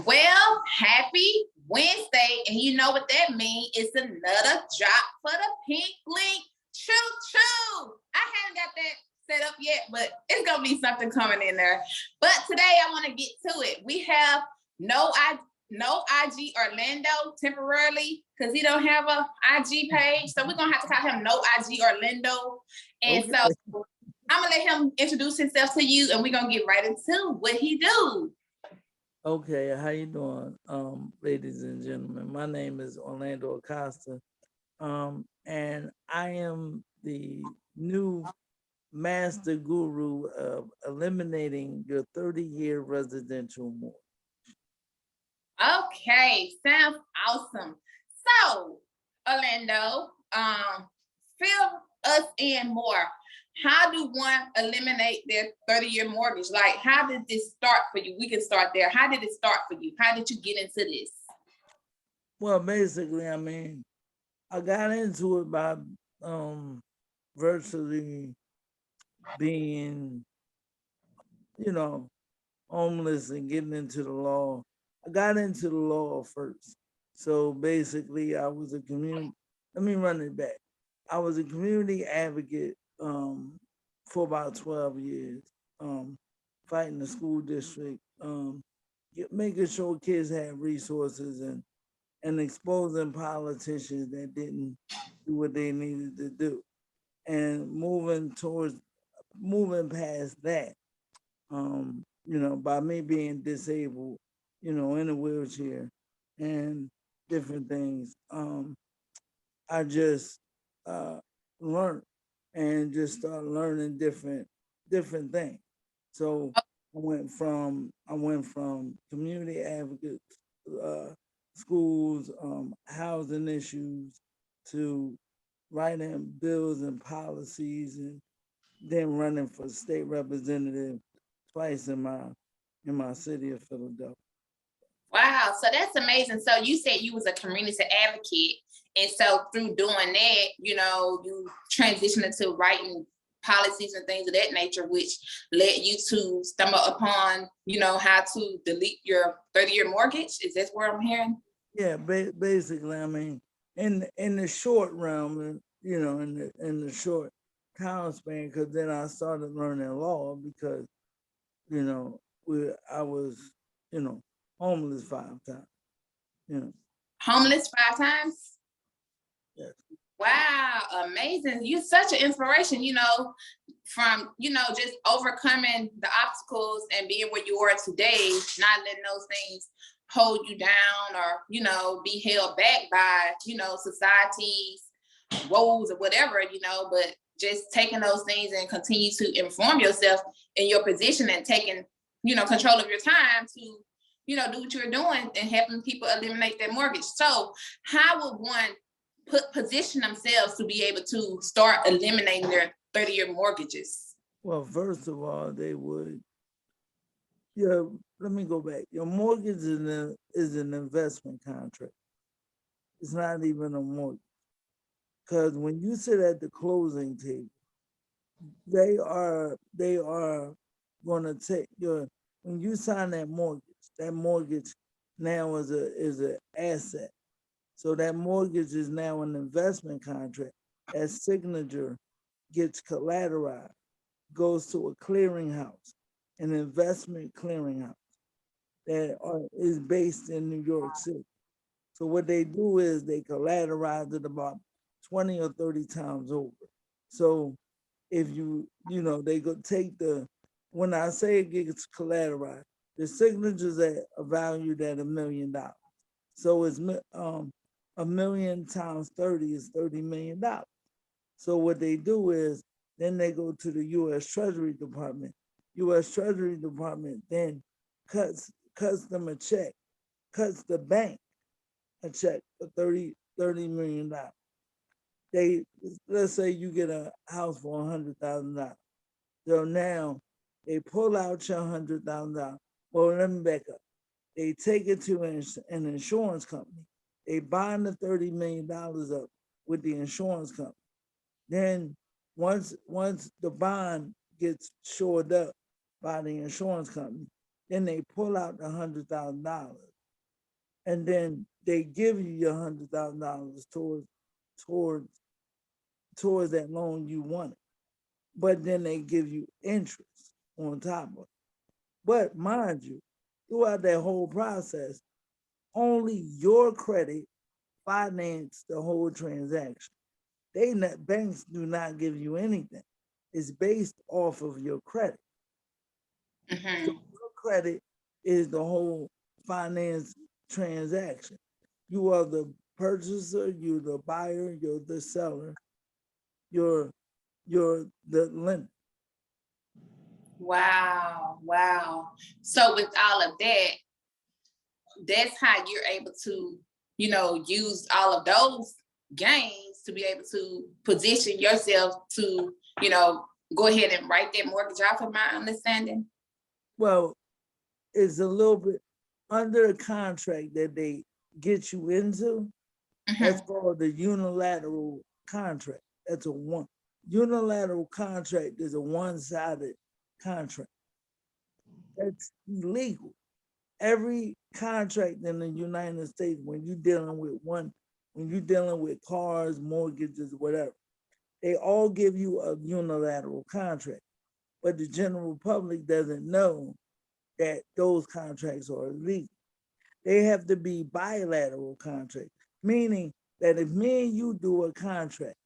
Well, happy Wednesday. And you know what that means? It's another drop for the pink link. Choo choo. I haven't got that set up yet, but it's going to be something coming in there. But today I want to get to it. We have no IG Orlando temporarily because he don't have a IG page. So we're going to have to call him No IG Orlando. And okay. So I'm going to let him introduce himself to you, and we're going to get right into what he do. Okay, how you doing, ladies and gentlemen? My name is Orlando Acosta, and I am the new master guru of eliminating your 30-year residential mortgage. Okay, sounds awesome. So, Orlando, fill us in more. How do one eliminate their 30-year mortgage? Like, how did this start for you? We can start there. How did it start for you? How did you get into this? Well, basically, I mean, I got into it by virtually being, homeless and getting into the law. I got into the law first. So basically, I was a community, let me run it back. I was a community advocate for about 12 years, fighting the school district, making sure kids had resources and exposing politicians that didn't do what they needed to do. And moving past that, by me being disabled, in a wheelchair and different things, I just learned and just started learning different things. So I went from community advocates, schools, housing issues, to writing bills and policies, and then running for state representative twice in my city of Philadelphia. Wow, so that's amazing. So you said you was a community advocate, and so through doing that, you transitioned into writing policies and things of that nature, which led you to stumble upon, how to delete your 30-year mortgage. Is that where I'm hearing? Yeah, basically, I mean, in the short realm, in the short time span, because then I started learning law because, I was, homeless 5 times. Homeless 5 times? Yes. Wow, amazing. You're such an inspiration, from, just overcoming the obstacles and being where you are today, not letting those things hold you down or, be held back by, society's woes or whatever, but just taking those things and continue to inform yourself in your position and taking, control of your time to, do what you're doing and helping people eliminate their mortgage. So how would one position themselves to be able to start eliminating their 30-year mortgages? Well, first of all, they would, let me go back. Your mortgage is an investment contract. It's not even a mortgage. Because when you sit at the closing table, they are going to take when you sign that mortgage now is an asset. So that mortgage is now an investment contract. That signature gets collateralized, goes to a clearinghouse, an investment clearinghouse that is based in New York City. So what they do is they collateralize it about 20 or 30 times over. So if they go take when I say it gets collateralized, the signatures are valued at $1 million. So it's $1 million times 30 is $30 million. So what they do is then they go to the U.S. Treasury Department. U.S. Treasury Department then cuts them a check, cuts the bank a check for $30 million. Let's say you get a house for $100,000. So now they pull out your $100,000. Well, let me back up. They take it to an insurance company. They bind the $30 million up with the insurance company. Then once the bond gets shored up by the insurance company, then they pull out the $100,000, and then they give you your $100,000 towards towards that loan you wanted. But then they give you interest on top of it. But mind you, throughout that whole process, only your credit financed the whole transaction. Banks do not give you anything. It's based off of your credit. So your credit is the whole finance transaction. You are the purchaser, you're the buyer, you're the seller, you're the lender. Wow, wow. So with all of that, that's how you're able to, you know, use all of those gains to be able to position yourself to, you know, go ahead and write that mortgage off, in my understanding. Well, it's a little bit under the contract that they get you into. That's called the unilateral contract. That's a unilateral contract is a one-sided contract. That's illegal. Every contract in the United States, when you're dealing with cars, mortgages, whatever, they all give you a unilateral contract. But the general public doesn't know that those contracts are illegal. They have to be bilateral contracts, meaning that if me and you do a contract,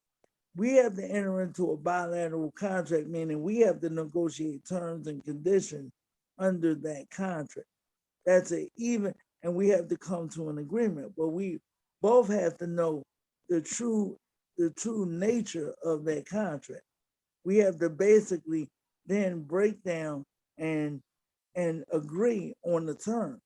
we have to enter into a bilateral contract, meaning we have to negotiate terms and conditions under that contract. That's and we have to come to an agreement, but we both have to know the true nature of that contract. We have to basically then break down and agree on the terms.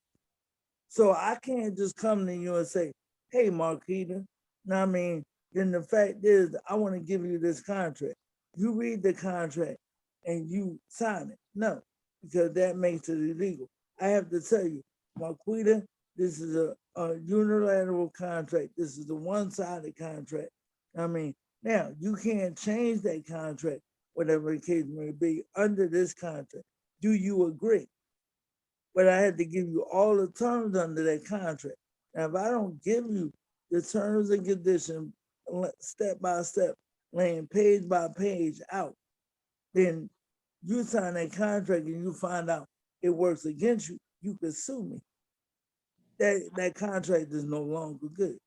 So I can't just come to you and say, hey, Marquita, now I mean, then the fact is, I want to give you this contract. You read the contract and you sign it. No, because that makes it illegal. I have to tell you, Marquita, this is a unilateral contract. This is a one-sided contract. I mean, now you can't change that contract, whatever the case may be, under this contract. Do you agree? But I had to give you all the terms under that contract. Now, if I don't give you the terms and conditions step by step, laying page by page out, then you sign that contract and you find out it works against you, you could sue me. That contract is no longer good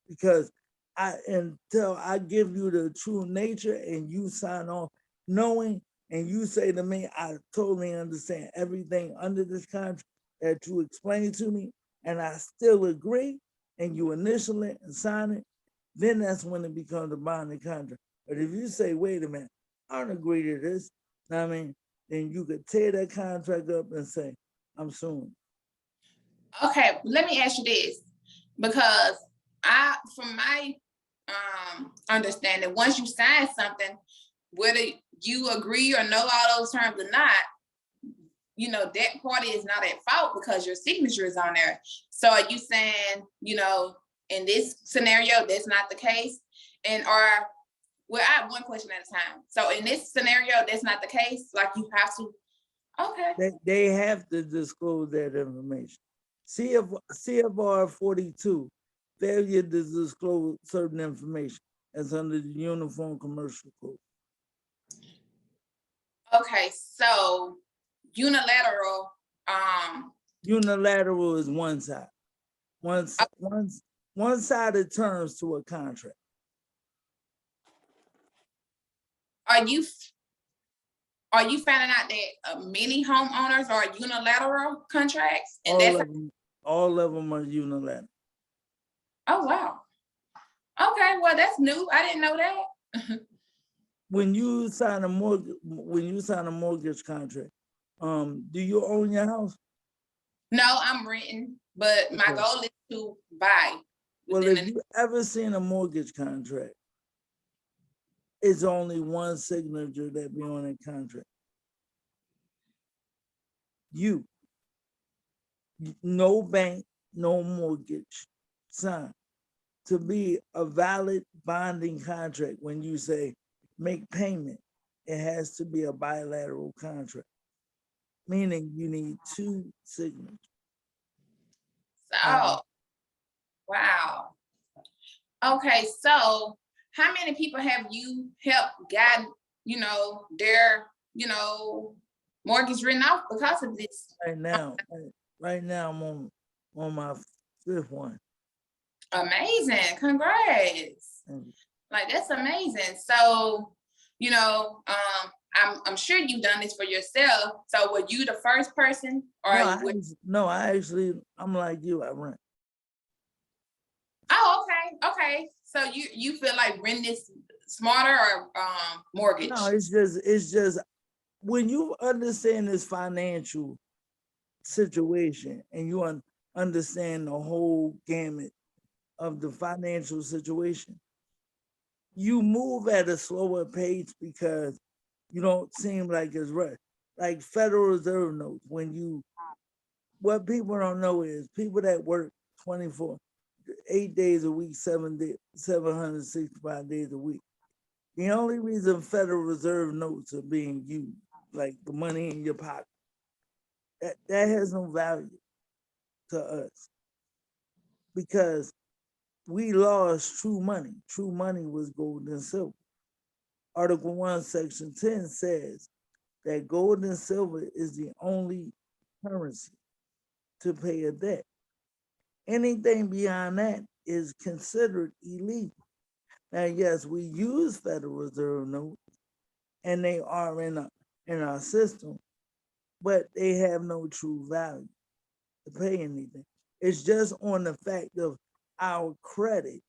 because until I give you the true nature and you sign off knowing and you say to me, I totally understand everything under this contract that you explained to me, and I still agree, and you initial it and sign it, then that's when it becomes a binding contract. But if you say, wait a minute, I don't agree to this, I mean, then you could tear that contract up and say, I'm suing. Okay, let me ask you this, because from my understanding, once you sign something, whether you agree or know all those terms or not, you know, that party is not at fault because your signature is on there. So are you saying, you know, in this scenario, that's not the case? Well, I have one question at a time. So in this scenario, that's not the case? Like you have to, okay. They have to disclose that information. CFR 42, failure to disclose certain information as under the Uniform Commercial Code. Okay, so unilateral. Unilateral is one side. One-sided terms to a contract. Are you finding out that many homeowners are unilateral contracts? And all of them are unilateral. Oh wow. Okay, well that's new. I didn't know that. When you sign a mortgage contract, do you own your house? No, I'm renting, but my goal is to buy. Well, if you ever seen a mortgage contract, it's only one signature that be on that contract. You. No bank, no mortgage sign. To be a valid binding contract, when you say make payment, it has to be a bilateral contract. meaning you need 2 signatures. So, wow. Okay, so how many people have you helped guide, their, mortgage written off because of this? Right now I'm on my 5th one. Amazing. Congrats. Like, that's amazing. So, I'm sure you've done this for yourself. So were you the first person, or I'm like you, I rent. Oh, okay. So you feel like rent is smarter or mortgage? No, it's just when you understand this financial situation and you understand the whole gamut of the financial situation, you move at a slower pace because you don't seem like it's right. Like Federal Reserve notes, what people don't know is people that work 8 days a week, 765 days a week. The only reason Federal Reserve notes are being used, like the money in your pocket, that has no value to us because we lost true money. True money was gold and silver. Article 1, Section 10 says that gold and silver is the only currency to pay a debt. Anything beyond that is considered illegal. Now, yes, we use Federal Reserve notes and they are in our system, but they have no true value to pay anything. It's just on the fact of our credit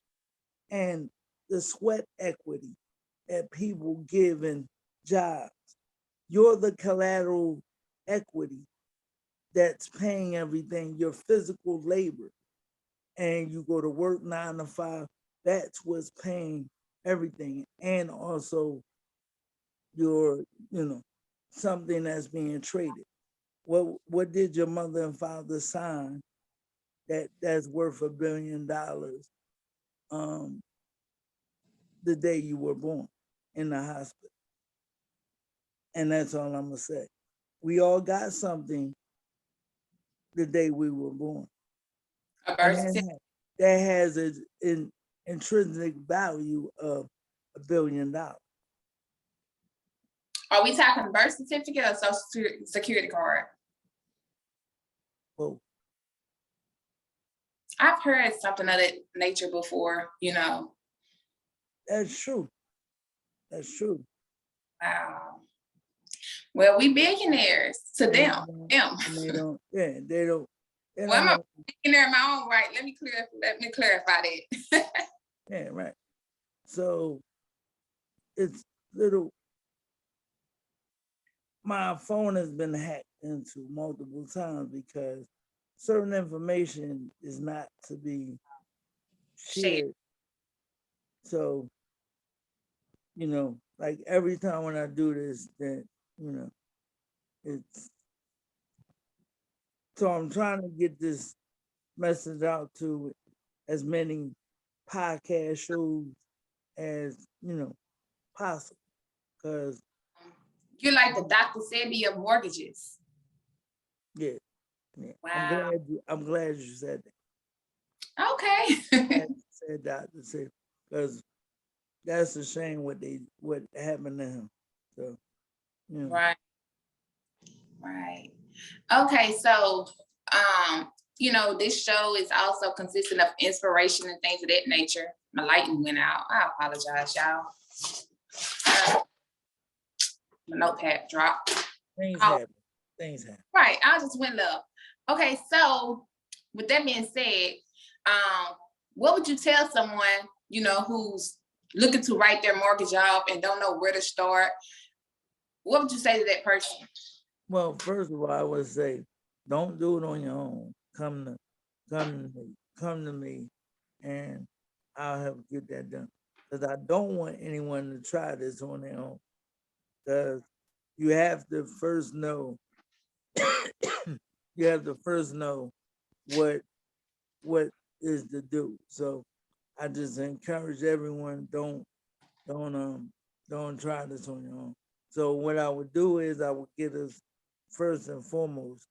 and the sweat equity that people give in jobs. You're the collateral equity that's paying everything, your physical labor. And you go to work 9 to 5, that's what's paying everything. And also your, something that's being traded. What did your mother and father sign that's worth $1 billion the day you were born in the hospital? And that's all I'm gonna say. We all got something the day we were born. A birth certificate. That has an intrinsic value of $1 billion. Are we talking birth certificate or social security card? Both. I've heard something of that nature before, That's true. That's true. Wow. Well, we billionaires to them. They don't. Well, I'm a billionaire in my own right. Let me clarify that. Yeah, right. So it's little. My phone has been hacked into multiple times because certain information is not to be shared. So, like every time when I do this, then, it's, so I'm trying to get this message out to as many podcast shows as, possible. Because you're like the Dr. Sebi of mortgages. Yeah. Wow. I'm glad you said that. Okay. Said Dr. Sebi, because that's a shame what happened to him. So, Right. Okay, so this show is also consisting of inspiration and things of that nature. My lighting went out. I apologize, y'all. My notepad dropped. Things happen. Right, I just went low. Okay, so with that being said, what would you tell someone, who's looking to write their mortgage off and don't know where to start? What would you say to that person? Well, first of all, I would say, don't do it on your own. Come to me, and I'll help get that done. Because I don't want anyone to try this on their own. Because you have to first know. You have to first know what is to do. So I just encourage everyone, don't try this on your own. So what I would do is I would get us first and foremost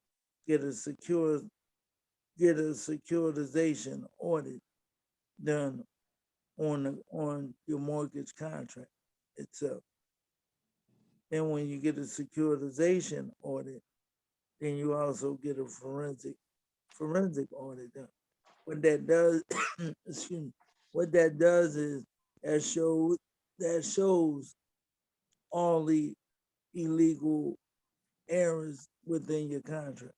get a securitization audit done on your mortgage contract itself. And when you get a securitization audit, then you also get a forensic audit done. What that does, excuse me, what that does is that shows all the illegal errors within your contract.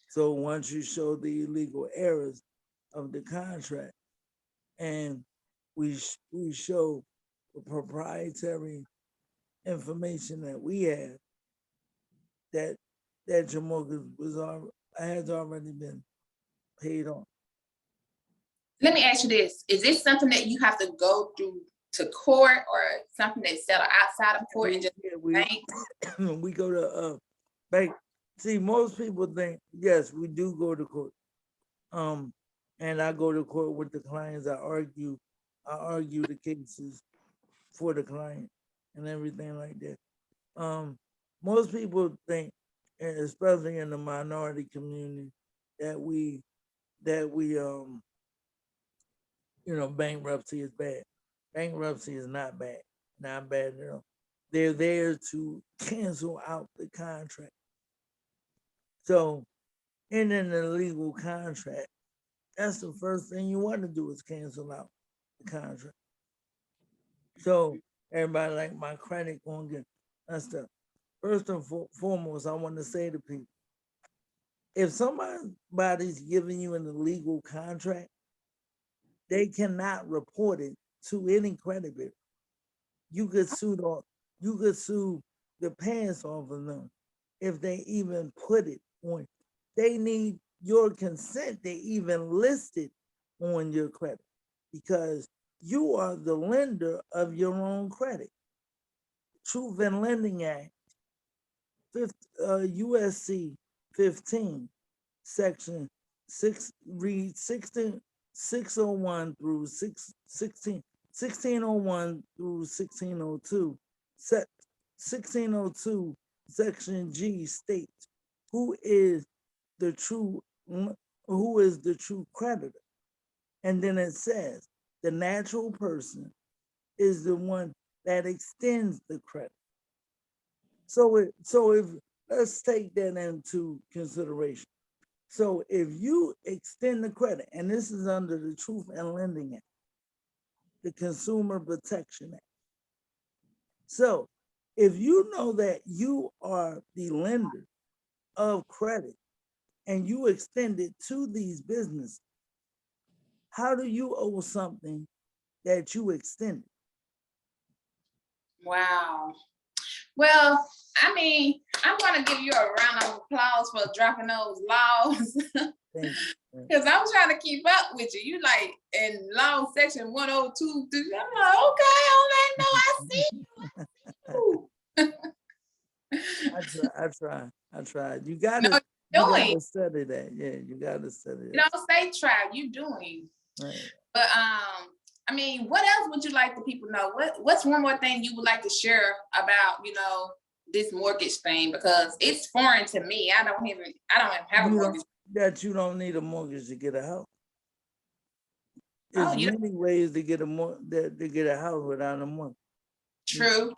So once you show the illegal errors of the contract, and we show the proprietary information that we have, that your mortgage has already been paid on. Let me ask you this. Is this something that you have to go through to court, or something that's settled outside of court and just bank? We go to bank. See, most people think, yes, we do go to court. And I go to court with the clients. I argue the cases for the client and everything like that. Most people think, and especially in the minority community, that we bankruptcy is bad. Bankruptcy is not bad, not bad at all. They're there to cancel out the contract. So in an illegal contract, that's the first thing you want to do, is cancel out the contract. So everybody like, my credit won't get, that's the first and foremost. I want to say to people, if somebody's giving you an illegal contract, they cannot report it to any credit bureau. You could sue the pants off of them if they even put it on. They need your consent to even list it on your credit, because you are the lender of your own credit. Truth in Lending Act, USC 15, section 6, read 601 through 1601 through 1602. 1602, section G states who is the true creditor. And then it says the natural person is the one that extends the credit. So if let's take that into consideration. So if you extend the credit, and this is under the Truth in Lending Act, the Consumer Protection Act. So if you know that you are the lender of credit and you extend it to these businesses, how do you owe something that you extended? Wow. Well, I mean, I'm going to give you a round of applause for dropping those laws. Because I'm trying to keep up with you. You like in law section 102. I'm like, okay, I see you. I tried. You gotta study that. Yeah, you gotta study that. You don't say try, you doing. Right. But I mean, what else would you like the people know? What's one more thing you would like to share about, this mortgage thing? Because it's foreign to me. I don't even have a mortgage. That you don't need a mortgage to get a house. There's many ways to get a house without a mortgage. True.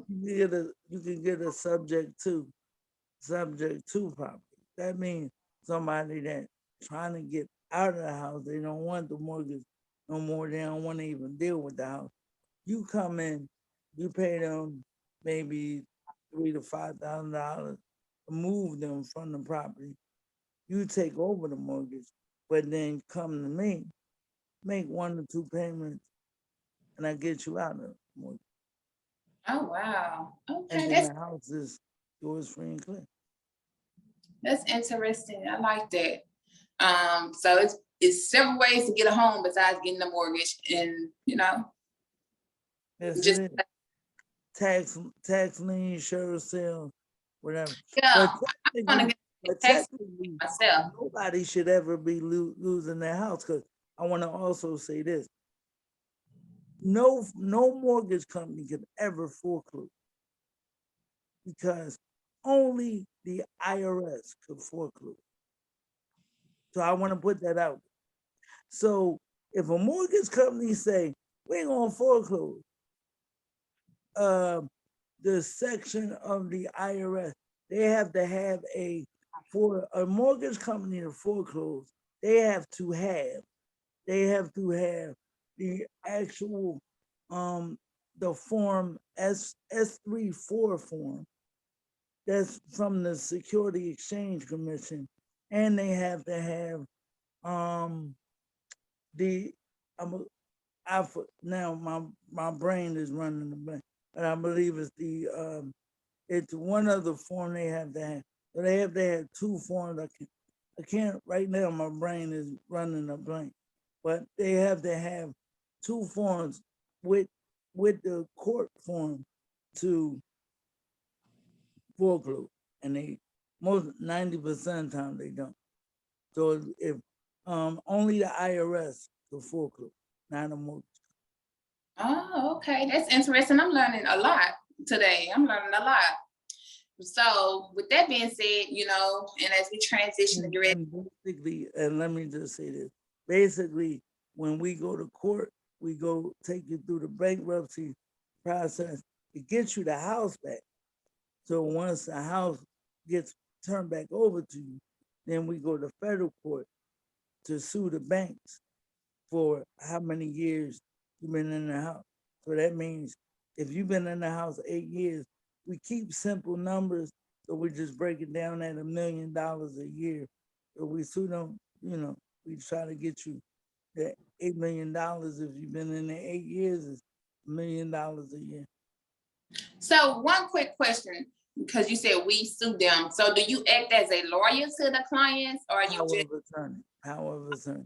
You can get a subject to property. That means somebody that trying to get out of the house, they don't want the mortgage no more. They don't want to even deal with the house. You come in, you pay them maybe $3,000 to $5,000 to move them from the property. You take over the mortgage, but then come to me, make 1 or 2 payments, and I get you out of the mortgage. Oh, wow. Okay. And then the house is yours free and clear. That's interesting. I like that. So it's several ways to get a home besides getting a mortgage, and Yes, just tax lien, share sale, whatever. yeah. I want to get tax myself. Nobody should ever be losing their house, because I want to also say this. No mortgage company can ever foreclose, because only the IRS could foreclose. So I want to put that out. So if a mortgage company say, we ain't gonna foreclose, the section of the IRS, they have to have for a mortgage company to foreclose, they have to have the actual, the form S34 form that's from the Security Exchange Commission, and they have to have the now my brain is running the blank, but I believe it's one other form they have to have. So they have to have two forms. I can't right now. My brain is running a blank, but they have to have two forms with the court form to foreclose, and they most 90% of the time they don't. So if only the IRS to foreclose, not a mortgage. Oh, okay. That's interesting. I'm learning a lot today. I'm learning a lot. So with that being said, and as we transition to get And basically, and let me just say this, basically, when we go to court, we go take you through the bankruptcy process. It gets you the house back. So once the house gets turned back over to you, then we go to federal court to sue the banks for how many years you've been in the house. So that means if you've been in the house 8 years, we keep simple numbers. So we just break it down at $1 million a year. So we sue them, we try to get you that $8 million. If you've been in there 8 years, it's $1 million a year. So one quick question, because you said we sue them. So do you act as a lawyer to the clients, or you just Power of attorney.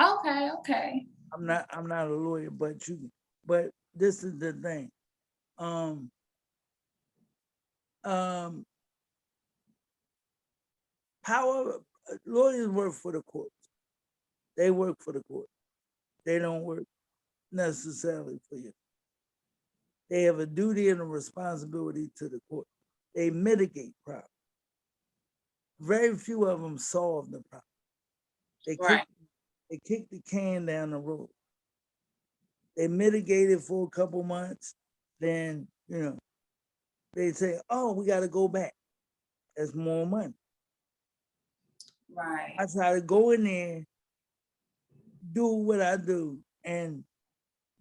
Okay. I'm not a lawyer, but this is the thing. Lawyers work for the courts. They work for the court. They don't work necessarily for you. They have a duty and a responsibility to the court. They mitigate problems. Very few of them solve the problem. They kick the can down the road. They mitigate it for a couple months. Then, they say, oh, we got to go back. That's more money. Right. I try to go in there, do what I do, and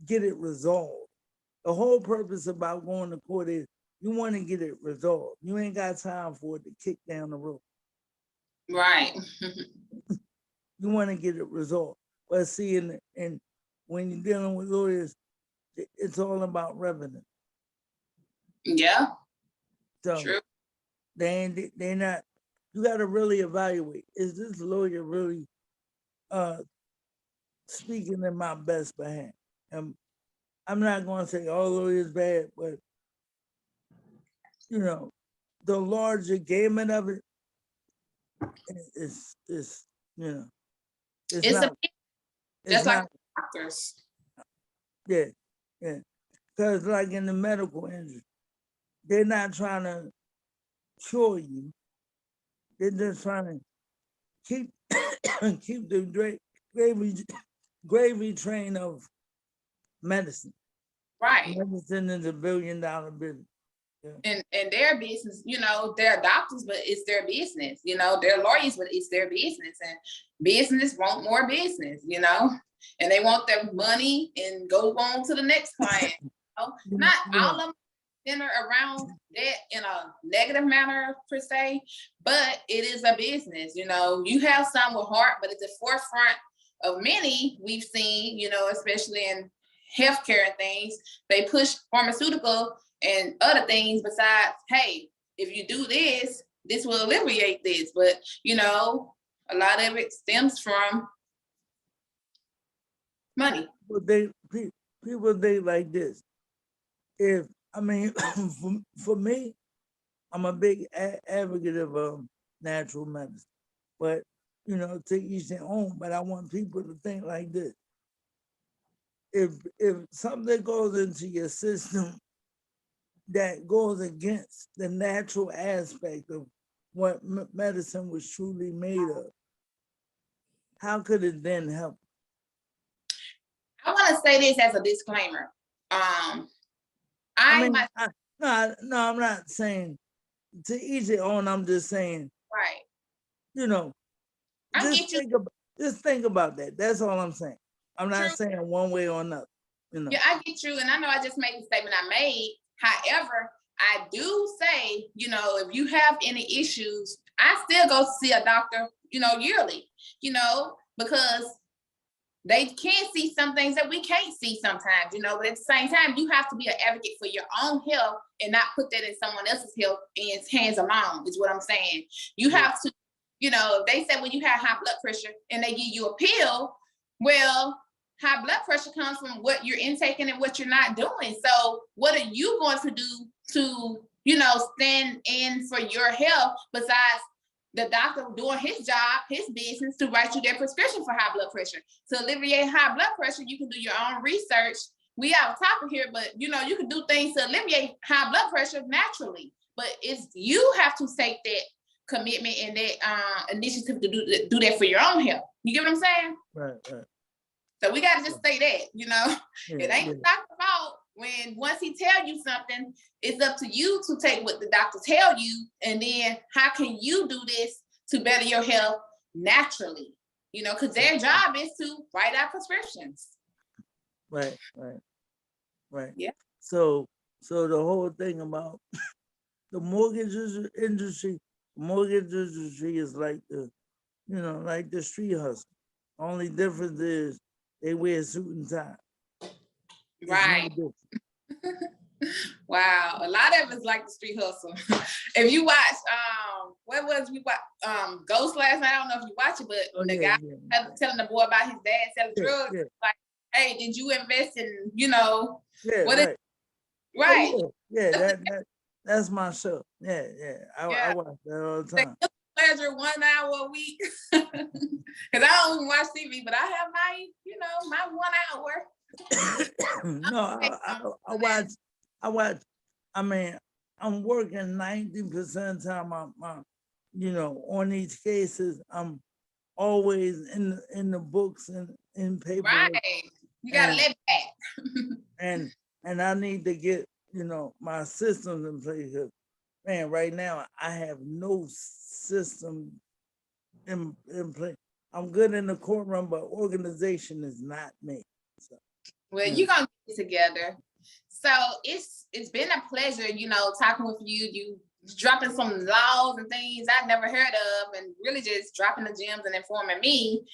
get it resolved. The whole purpose about going to court is you want to get it resolved. You ain't got time for it to kick down the road. Right. You want to get it resolved. But see, and when you're dealing with lawyers, it's all about revenue. Yeah. So true. They're not. You got to really evaluate: is this lawyer really speaking in my best behalf? And I'm not going to say all lawyers bad, but the larger gamut of it is it's not. Just like doctors. Yeah. Because like in the medical industry, they're not trying to cure you. They're just trying to keep keep the gravy train of medicine. Right. Medicine is $1 billion business. Yeah. And their business, they're doctors, but it's their business. They're lawyers, but it's their business. And business want more business, and they want their money and go on to the next client. Not all of them center around that in a negative manner per se, but it is a business. You have some with heart, but at the forefront of many we've seen, especially in healthcare and things, they push pharmaceutical and other things besides, hey, if you do this, this will alleviate this. But, a lot of it stems from money. People think like this. For me, I'm a big advocate of natural medicine. But, to each their own. But I want people to think like this. If something goes into your system that goes against the natural aspect of what medicine was truly made of, how could it then help? I want to say this as a disclaimer. No, I'm not saying to each their own. I'm just saying, right. You know, just think about that. That's all I'm saying. I'm not saying one way or another. You know. Yeah, I get you, and I know I just made the statement I made. However, I do say, you know, if you have any issues, I still go see a doctor, you know, yearly, you know, because they can see some things that we can't see sometimes, you know, but at the same time, you have to be an advocate for your own health and not put that in someone else's health and hands alone, is what I'm saying. You have to, you know, they say when you have high blood pressure and they give you a pill, well, high blood pressure comes from what you're intaking and what you're not doing. So what are you going to do to, you know, stand in for your health besides the doctor doing his job, his business to write you their prescription for high blood pressure? To alleviate high blood pressure, you can do your own research. We have a topic here, but you know, you can do things to alleviate high blood pressure naturally. But it's you have to take that commitment and that initiative to do that for your own health. You get what I'm saying? Right. So we got to just say that, you know, it ain't the doctor's fault. When once he tell you something, it's up to you to take what the doctor tell you, and then how can you do this to better your health naturally? You know, because their job is to write out prescriptions. Right. Yeah. So the whole thing about the mortgage industry is like the, you know, like the street hustle. Only difference is they wear a suit and tie. Right. Wow, a lot of it's like the street hustle. If you watch, Ghost last night, I don't know if you watch it, but the guy telling the boy about his dad selling drugs, like, hey, did you invest in, you know, that's my show. I watch that all the time. Pleasure 1 hour a week, because I don't even watch TV, but I have my, you know, my 1 hour. No, I watch. I mean, I'm working 90% of the time. I'm, you know, on these cases. I'm always in the books and in paper. Right, you gotta let back. and I need to get, you know, my systems in place. Because, man, right now I have no system in place. I'm good in the courtroom, but organization is not me. So. Well, you're gonna get it together. So it's been a pleasure, you know, talking with you. You dropping some laws and things I'd never heard of, and really just dropping the gems and informing me.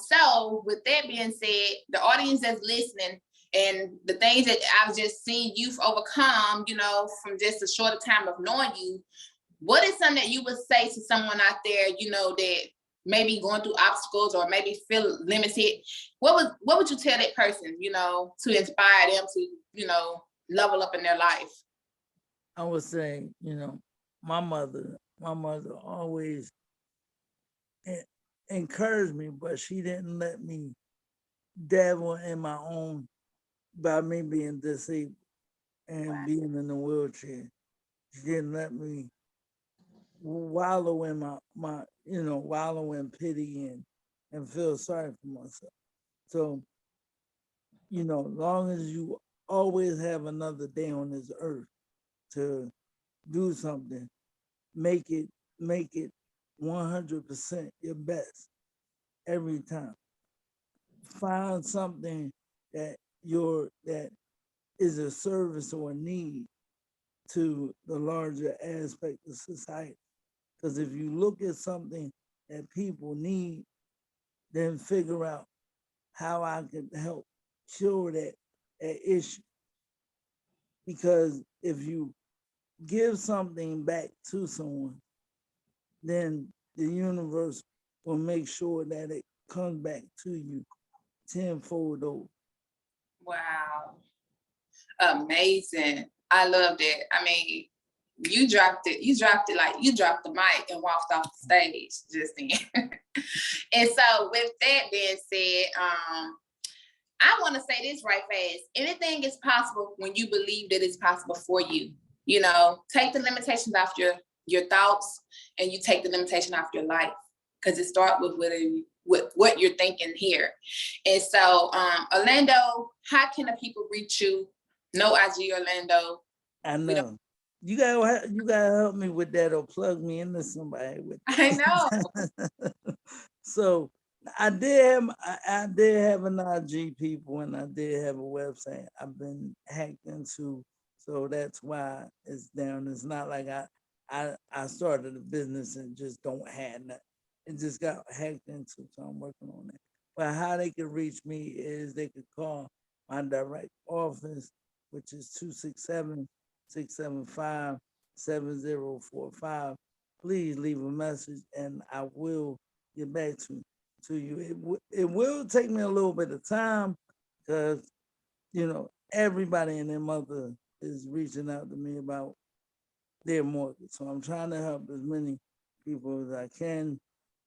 So with that being said, the audience that's listening and the things that I've just seen you've overcome, you know, from just a shorter time of knowing you, what is something that you would say to someone out there, you know, that maybe going through obstacles or maybe feel limited? What would you tell that person, you know, to inspire them to, you know, level up in their life? I would say, you know, my mother always encouraged me, but she didn't let me dabble in my own by me being disabled and being in a wheelchair. She didn't let me wallow in my you know, wallow in pity and feel sorry for myself. So, you know, long as you always have another day on this earth to do something, make it 100% your best every time. Find something that is a service or a need to the larger aspect of society. Because if you look at something that people need, then figure out how I can help cure that issue. Because if you give something back to someone, then the universe will make sure that it comes back to you tenfold over. Wow. Amazing. I love that. I mean, you dropped it like you dropped the mic and walked off the stage just then. And so with that being said, I want to say this right fast. Anything is possible when you believe that it's possible for you. You know, take the limitations off your thoughts, and you take the limitation off your life, because it starts with what you're thinking here. And so, Orlando, how can the people reach you? No IG, Orlando. I know. You gotta help me with that, or plug me into somebody with that. I know. So I did have an IG, people, and I did have a website I've been hacked into, so that's why it's down. It's not like I started a business and just don't have nothing. It just got hacked into, so I'm working on that. But how they can reach me is they could call my direct office, which is 267-675-7045. Please leave a message and I will get back to you. It will take me a little bit of time, because everybody and their mother is reaching out to me about their mortgage. So I'm trying to help as many people as I can,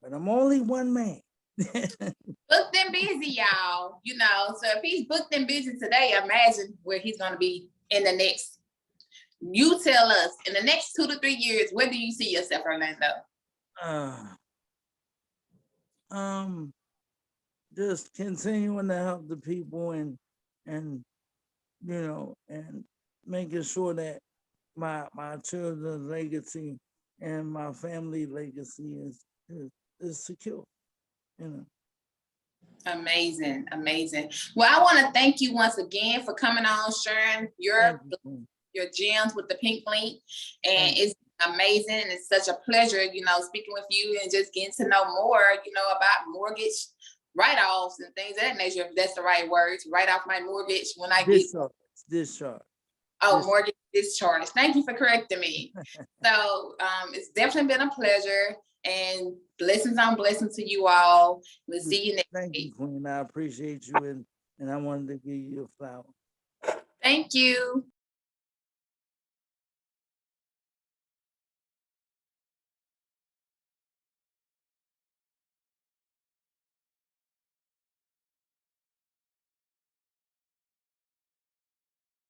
but I'm only one man. Booked and busy, y'all. So if he's booked and busy today, imagine where he's going to be in the next. You tell us, in the next 2 to 3 years, where do you see yourself, Orlando? Just continuing to help the people, and making sure that my children's legacy and my family legacy is secure. Amazing. Well, I want to thank you once again for coming on, sharing your gems with the pink link, and it's amazing, and it's such a pleasure, speaking with you and just getting to know more, about mortgage write-offs and things of that nature. If that's the right words, write off my mortgage when I discharge. Mortgage discharge. Thank you for correcting me. So it's definitely been a pleasure, and blessings on blessings to you all. We'll see you next week. Thank you, Queen. I appreciate you, and I wanted to give you a flower. Thank you.